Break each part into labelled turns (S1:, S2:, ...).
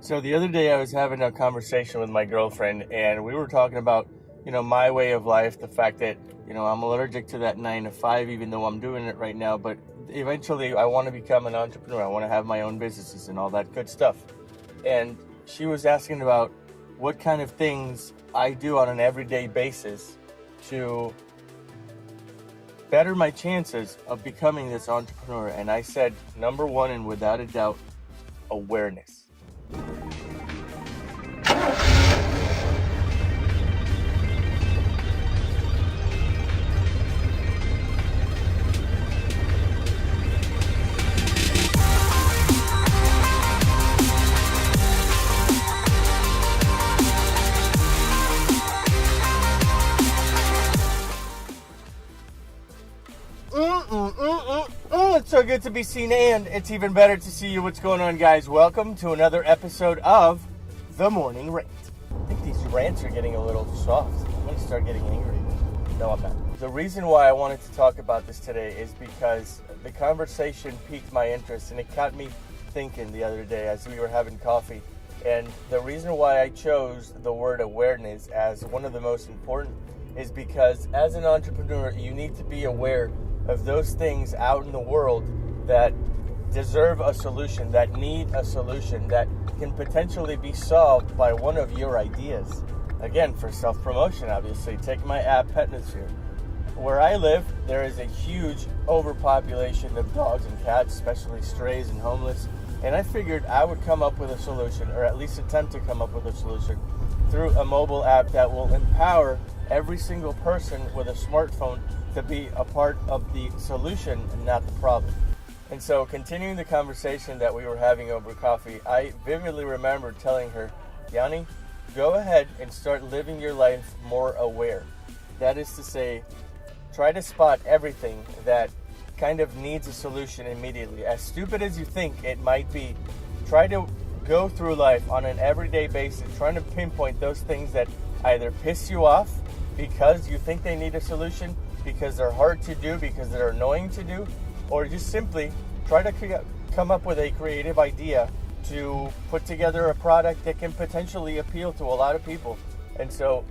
S1: So the other day I was having a conversation with my girlfriend, and we were talking about, my way of life, the fact that, I'm allergic to that 9 to 5, even though I'm doing it right now. But eventually I want to become an entrepreneur. I want to have my own businesses and all that good stuff. And she was asking about what kind of things I do on an everyday basis to better my chances of becoming this entrepreneur. And I said, number one, and without a doubt, awareness. It's so good to be seen, and it's even better to see you. What's going on, guys? Welcome to another episode of The Morning Rant. I think these rants are getting a little soft. I'm going to start getting angry. No, I'm not. The reason why I wanted to talk about this today is because the conversation piqued my interest, and it got me thinking the other day as we were having coffee. And the reason why I chose the word awareness as one of the most important is because as an entrepreneur, you need to be aware of those things out in the world that deserve a solution, that need a solution, that can potentially be solved by one of your ideas. Again, for self-promotion, obviously. Take my app, Petnosphere. Where I live, there is a huge overpopulation of dogs and cats, especially strays and homeless. And I figured I would come up with a solution, or at least attempt to come up with a solution, through a mobile app that will empower every single person with a smartphone to be a part of the solution and not the problem. And so, continuing the conversation that we were having over coffee, I vividly remember telling her, Yanni, go ahead and start living your life more aware. That is to say, try to spot everything that kind of needs a solution immediately. As stupid as you think it might be, try to go through life on an everyday basis, trying to pinpoint those things that either piss you off because you think they need a solution, because they're hard to do, because they're annoying to do, or just simply try to come up with a creative idea to put together a product that can potentially appeal to a lot of people. And so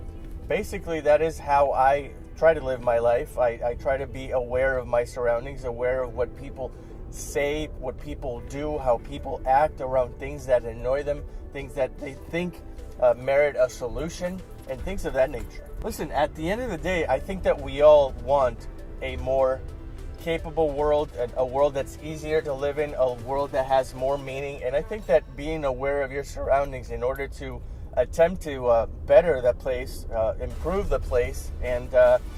S1: basically that is how I try to live my life. I try to be aware of my surroundings, aware of what people say, what people do, how people act around things that annoy them, things that they think merit a solution, and things of that nature. Listen, at the end of the day, I think that we all want a more capable world, a world that's easier to live in, a world that has more meaning. And I think that being aware of your surroundings in order to attempt to better the place, improve the place, and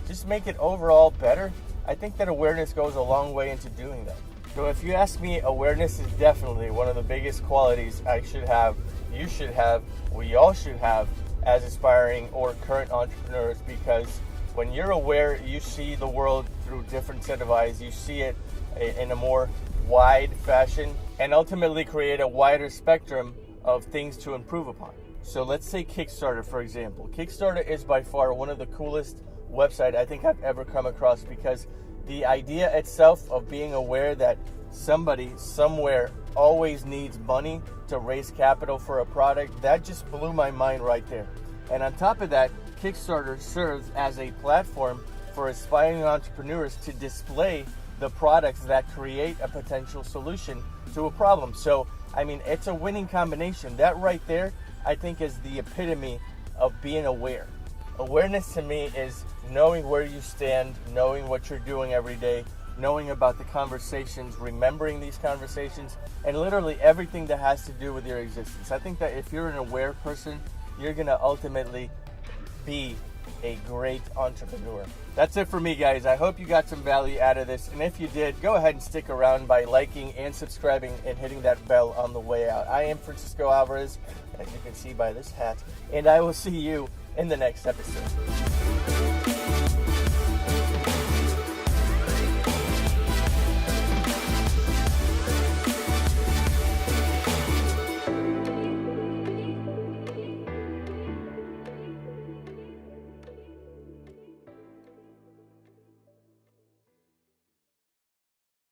S1: just make it overall better, I think that awareness goes a long way into doing that. So if you ask me, awareness is definitely one of the biggest qualities I should have, you should have, we all should have as aspiring or current entrepreneurs, because when you're aware, you see the world through a different set of eyes. You see it in a more wide fashion and ultimately create a wider spectrum of things to improve upon. So let's say Kickstarter, for example. Kickstarter is by far one of the coolest websites I think I've ever come across, because the idea itself of being aware that somebody somewhere always needs money to raise capital for a product, that just blew my mind right there. And on top of that, Kickstarter serves as a platform for aspiring entrepreneurs to display the products that create a potential solution to a problem. So, it's a winning combination. That right there, I think, is the epitome of being aware. Awareness to me is knowing where you stand, knowing what you're doing every day, knowing about the conversations, remembering these conversations, and literally everything that has to do with your existence. I think that if you're an aware person, you're going to ultimately be a great entrepreneur. That's it for me, guys. I hope you got some value out of this. And if you did, go ahead and stick around by liking and subscribing and hitting that bell on the way out. I am Francisco Alvarez, as you can see by this hat, and I will see you in the next episode.